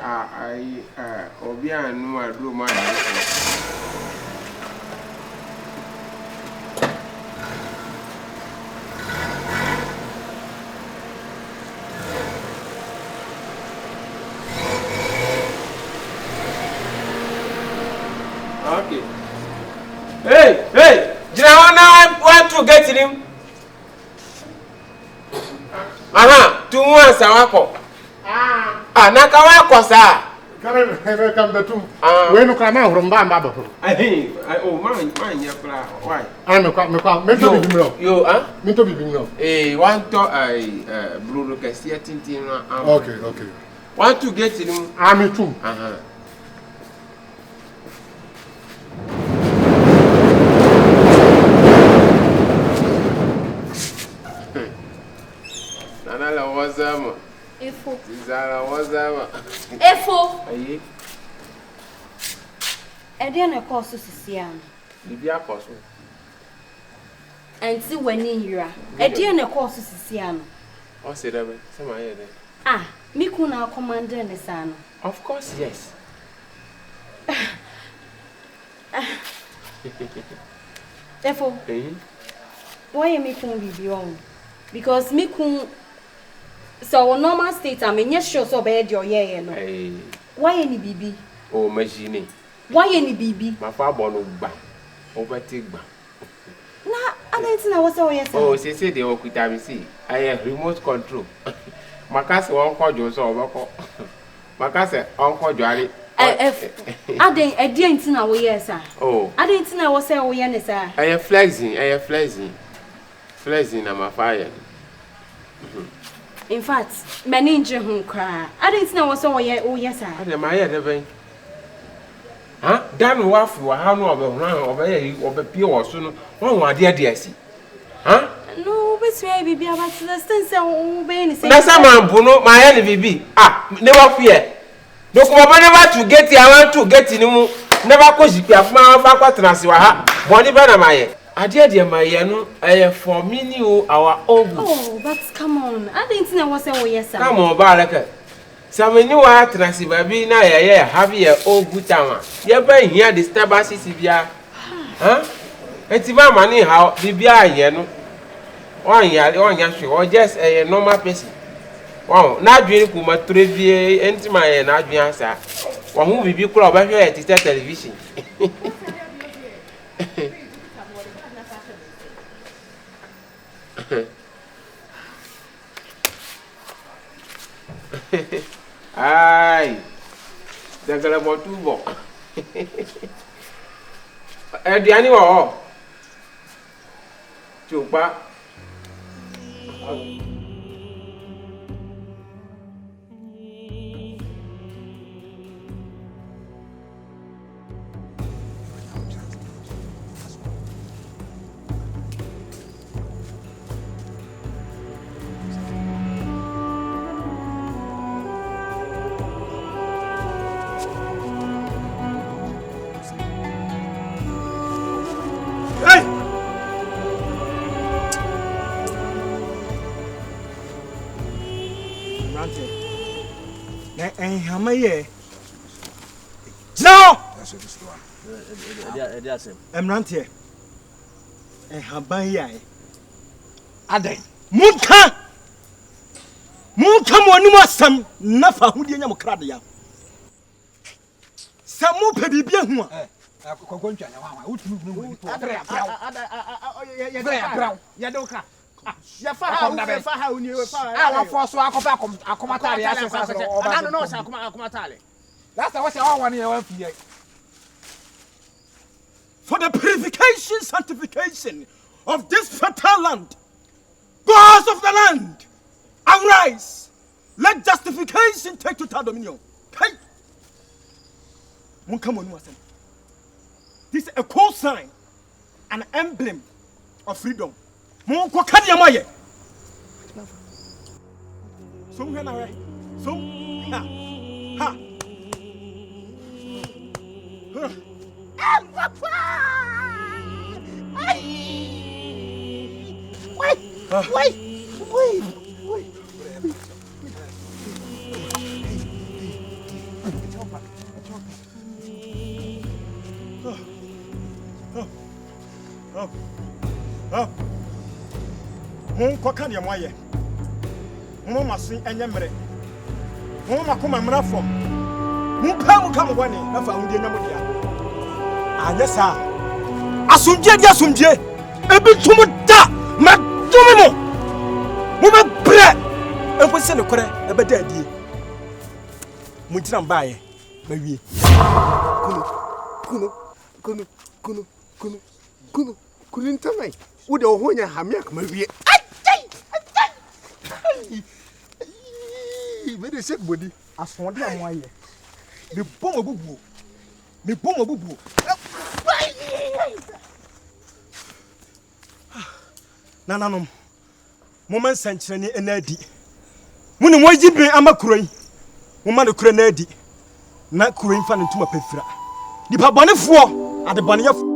Obia no I do my okay. Hey! Do you want to get him? Two months awako. Nakawako sa. Come the two. When you come out from Bamba. Oh, mine, why? I'm a quack, mental be You, mental be no. Want to blue look at Tintin. Okay. Want to get him? I'm too. Nana was Efo. Zara was Efo. Aye. Na course sisian. Bibia course. Enti wani yira. Na course sisian. O say that say my head. Me kuna commander ne sana. Of course, yes. Efo. Why me kun bibi on? Because me kun so normal state am enye sure so be dey oye no. Why any bibi? Oh, machine. Why any bibi? My father no gba. Overtake gba. Na anenti na wo say oye say. Oh, say dey work with am see. I have remote control. Makase won kojo so obeko. Makase on kojo ari. Aden enti na wo ye say. Oh. Aden enti na wo say wo ye ne say. I am flexing. Flexing na my fire. In fact, many inje hu kra. Aden na wo say wo ye say. Ade my head ben. Dan wafu wa ha no obepie wo so no. Won ade asi. No, but we bibi about the sense wo be ni say. Na sama mbu no my head bibi. Ne wafu ye. Dokumo never to get here, I want to get in mu. Never ko jipi afuma fa kwatena se wa ha. Boni be na maye. Ade de maye no for me ni our own. Oh, but come on. I didn't know what say wo yes sir. Come on, Baraka. Sameni wa trasi baby na ye have ye old good time. Ye be here disturbances bia. Enti ba mani how bibia ye no. On ya hwe or just a normal person. Wow, na adwene kuma trevie enti ma ye na adwene asa. Wo hu bibi kura obahwe e tete television. Ai. Dagala botubo. Diani wo. Chupa. Hamaye. No! Emrante. Haban yai. Aden. Munka moni masam na fa hudie nya mokrade ya. Samu pe bibia hu a. Kokontwa ya wa utunu nu. Ya doka. Ya fa ha uni we fa. Wa fo so akomatare ya se sa so oba. No sa akomatare. That's what I want here. For the purification, sanctification of this fertile land, gods of the land, arise. Let justification take total dominion. Hey, this is a call sign, an emblem of freedom. Ha. Wait. Mon koka ne moye. Mon masin enye mere. Mon makoma mra fom. Mon pa mu kam gwane na fa wudie nyamo dia. Anya sa. Asumje dia asumje. Ebi tumu da. Ma dumi mo. Mo be bre. Enko se ne kore ebe da adie. Mo ntira mbaaye. Ma wie. Kunu ntamai. Ude ohonya hamia kama wie. Very sick body. Asonde amoye. Me bomo bubu. Nananom. Moment senchire ni enadi. Muni moji bin amakuroi. Moma ne kura na adi. Na kuroi fa ne ntuma pefira. Nipa bɔnefoɔ ade bɔneyɛfo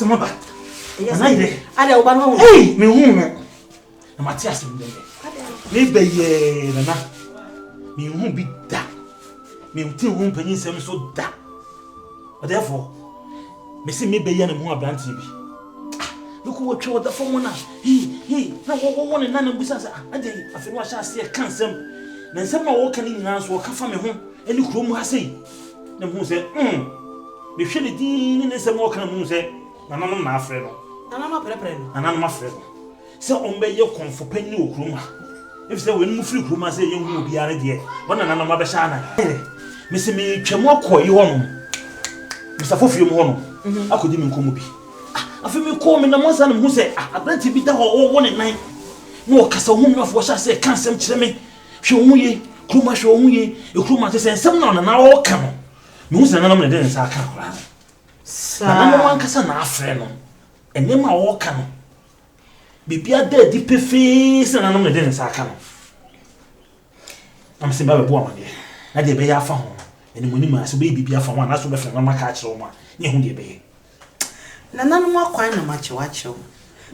Maba. Yes. Ada uban ho. Hey, me hu no. Na Matias me bebe. Me beye na. Me hu bi da. Me uti hu panyin sem so da. Therefore, me see me beye na hu abranti bi. Look what twa da fo na. Hey, na wo na na busa sa. Ade afenu a sha se kan sem. Na nsem na wo kan ni nyina so ka fa me ho. Eni krom ha sei. Na hu se, me hwe ne din ni nsem wo kan mu se. Nananom na afre no. Nanama prepare no. Nananom afre no. Se ombe ye konfo pani okroma. If say we no free kroma say ye hu obi are de. Wona nanom abesha na. Me se me twam akoyi hono. Me sa fofie mu hono. Akodi me nkomo bi. Afi me ko me na monsa na hu say abranti bi da ho wo ne nan. Na o kasa hu me afo sha say kan sem kire me. Hwe hu ye, kroma hwe hu ye, ekroma say sem na na wo ka no. Me hu say nanom na de nsa aka kora. Na no wankasa na afre no enema wo ka no bibia da di pefe se na no me de nsa aka no am se ba be bo amade na de be ya fa ho eni moni ma so be bibia fa ho na so be fa ma ka kire wo ma ne hu de be na nanu akwan na ma chewachew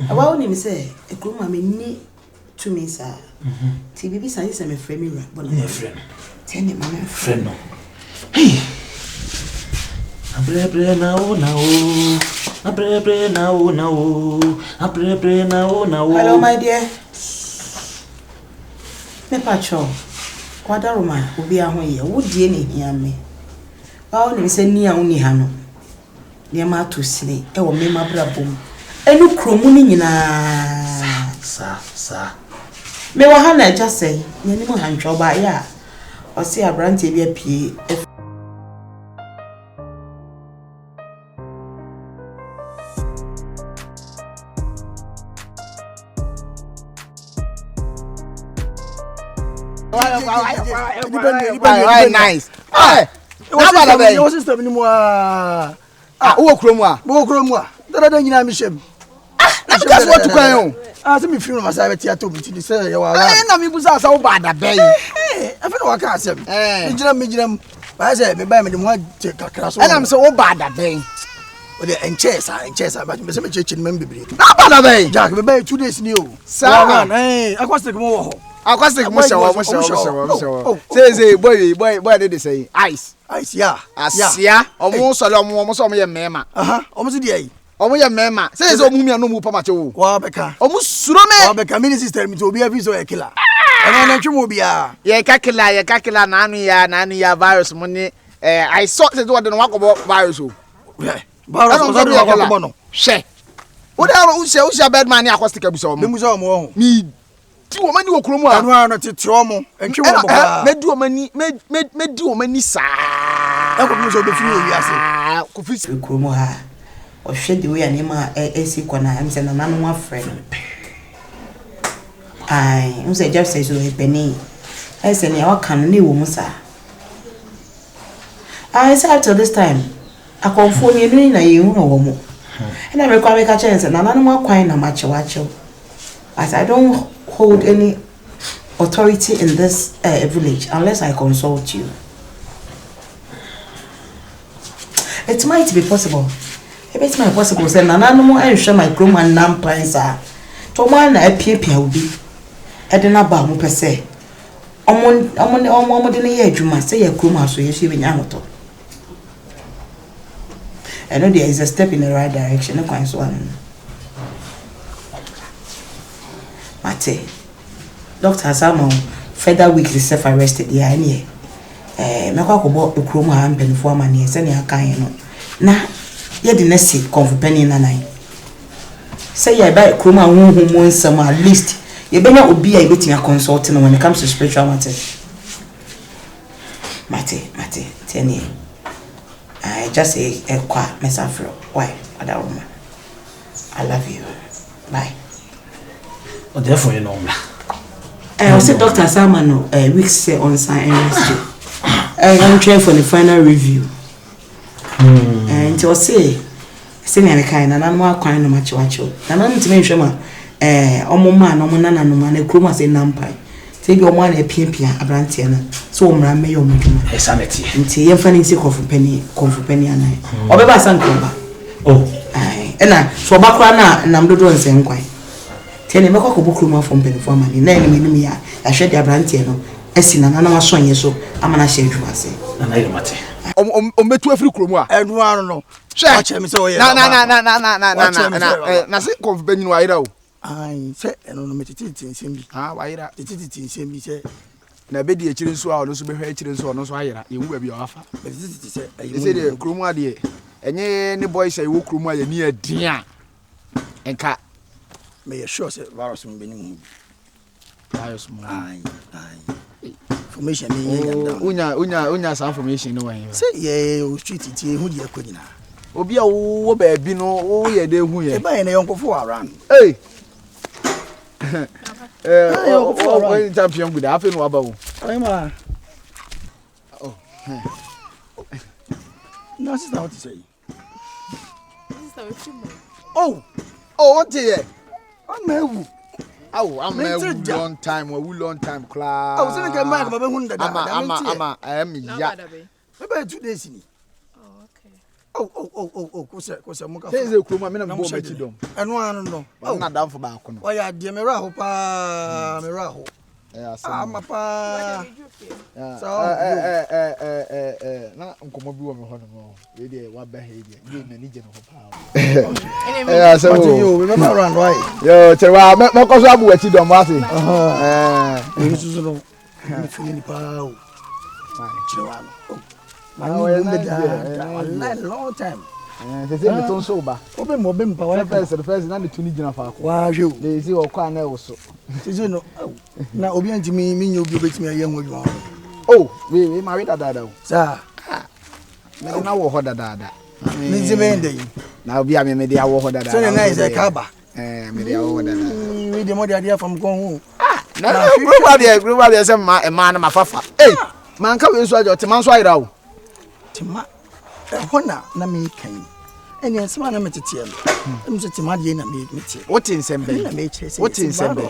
abawo ni me se ekroma me ni to me sa ti bibi san se me frɛ me ra bona ne frɛ no tene ma me frɛ no hey Abre na o abre na o abre na o. Hello my dear. Me pacho. Kwadaroma obi ahụ ye. Wo die ne hia me. Ba o ne se ni a uni ha no. Ne ma to sine e wo me ma brabom. Enu kromu ni nyina. Sa. Me wa ha na ja sei. Ne ni mo hantwa ba ya. O se abrante bi apie. Nice. Hey, what's the system anymore? Who Kromwa? Don't you know me, Shem? That's what to cry on. As me feel myself at Yato, to say, you are not me, was so bad. I beg. I feel like I can't say, Medium. I said, me buy me one take a class, and I'm so bad that day. And chess, but Mr. Church member. Jack, we buy 2 days new. Sir, I was the more. I was thinking, say, boy, did they say? Ice, yeah. Almost a long almost on your mema. Almost the day. Almost your mema. Says, oh, Mumia no more pamacho. Wabeka. Almost Surome. Wabeka minister tell me to be a visa killer. And then you will be a Kakila, Nania virus money. I saw the door and walk about virus. Virus, she. What are you bad man? I was the Cabuso. Me. Ti wo mani okromu a anu anu tetro mo entwe wo boka me du mani saa e ko mi so be fi wi ase ko fi okromu ha o hwe de we anema esi kona am se na nanu afre I say just say so a penny. I say near what can new musa. I said till this time. I conform you doing a you know more. And I require a chance and another more quite a match watcher. As I don't hold any authority in this village unless I consult you. It might be possible. If it's my possible, say none more I show my groom and nam pines are. To one I peer will be. I don't know about per se. Almost in a year, you must say a groom house, so you see when you're out. I know there is a step in the right direction, no quite so. Mate, Dr. Samuel, further week is self arrested the idea. Mako bought the chroma and pen for money, sending a kind. Now, you didn't see comfort penny in a night. Say I buy chroma who wants some at least. You better not be able to consulting when it comes to spiritual matters. Mate, 10 years. I just say a quiet myself. Why, other woman? I love you. Bye. Oh, therefore, you know. I was Dr. Salmon weeks on sign I'm trying for the final review. And to say, senior kind, and I'm more kind of much watch. And I'm to mention my man, a chroma say numpai. Take your one a pimpia, a brantiana, so ram may your sanity. And see your funny sick of penny, and I. Or by some cover. Oh, aye, and I, so background and I'm doing the same quite. Tell him a cockle from penny for money, name me, I shed your brantiano. I see none of my son, so I'm an ashamed to say. And I don't matter. Metu afiri kromwa enu no hwe ache me se oye na se konfbeni wa ira o ai se enu no metiti nsem bi wa ira titi nsem bi se na be di ekire nso a ono so be hwe ekire nso ono so ayira yewu ba bi o afa metiti se ayi se de kromwa de enye ne boys ayi wo kromwa ya ni adin a enka me ye sure se virus mo beni mu virus mo ai information unya some information no wan say yeah o street tie hu die akonyina obi a wo ba bi no wo ye de hu ye e ba ye na yonkofo around hey when champion good happen no aba wo ai ma oh no sister what you say sister what you oh what you on me oh, I'm a long time class. Oh, so you can make my hunda. I am ya. Maybe 2 days in. Oh, okay. Oh, cause I'm going to go. I'm going to go. And one no. I'm not down for back. Oh, yeah, dear Miraho, Miraho. I'm a pa. So, not Uncle Mobu on Honor. Really, what behavior? You may need of power. Yeah, so you remember around, right? Yo, Terra, because I'm with you, don't matter. This is no feeling power. My long time. They say me ton soba. Open mo bem power first na the tuni gina fa ko. Wa hwe o. They say o kwa na e wo so. Say no. Na obi anti mi nyo obi obetimi aye ho dwa. Oh, we married dada o. Sir. Me na wo ho dada. Me zime ndey. Na obi a me dey awo ho dada. So na is e ka ba. Me dey awo ho dada. We dey mo dey from gon hu. Na global dey say ma na mafafa. Eh, man ka we so ajo te man so ayira o. Tima hona na me kan eni ensema na metete em em so tima de na me meti what insembe na me kire say what insembe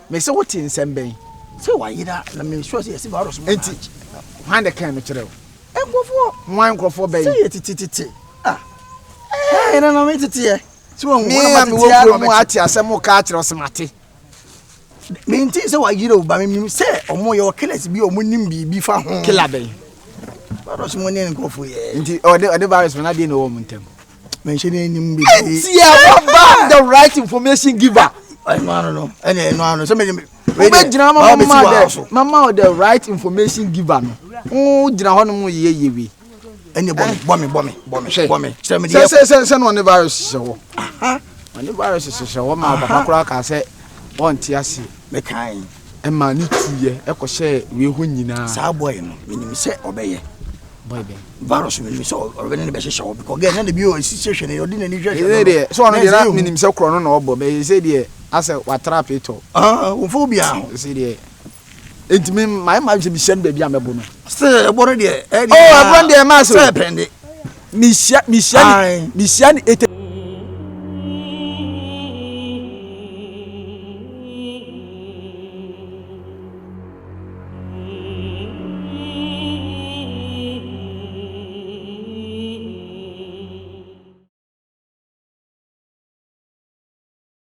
me say what insembe say wa yira na me sure say esi virus mo enti han de kan me kire o enkrofo be say tititi na me tete so won na me wo mu ati asem ka kire osmate me enti say wa yira o ba me say omo ye o killers bi omo nim bi fa ho killer be virus mo ne nkofo ye nti ode virus na dey no wo muntem mention any mbi the right information giver I no so me we gina mama the right information giver no o gina ho no mo ye we any bomb say no ne virus se ho ne virus se ho ma papa kura ka se on ti ase me kan e ma ni tuye e ko she we ho nyina sa boy no minim se obeye boy be virus me so already ne be she show because again na the bio situation e odi na ni hwe so on dey na minim se kro no na obo be say dey ase watrap ito wo fo bia see de entimi my se mi shen baby amebo no se ebo no de oh ebo de ma so se pende mi sia ni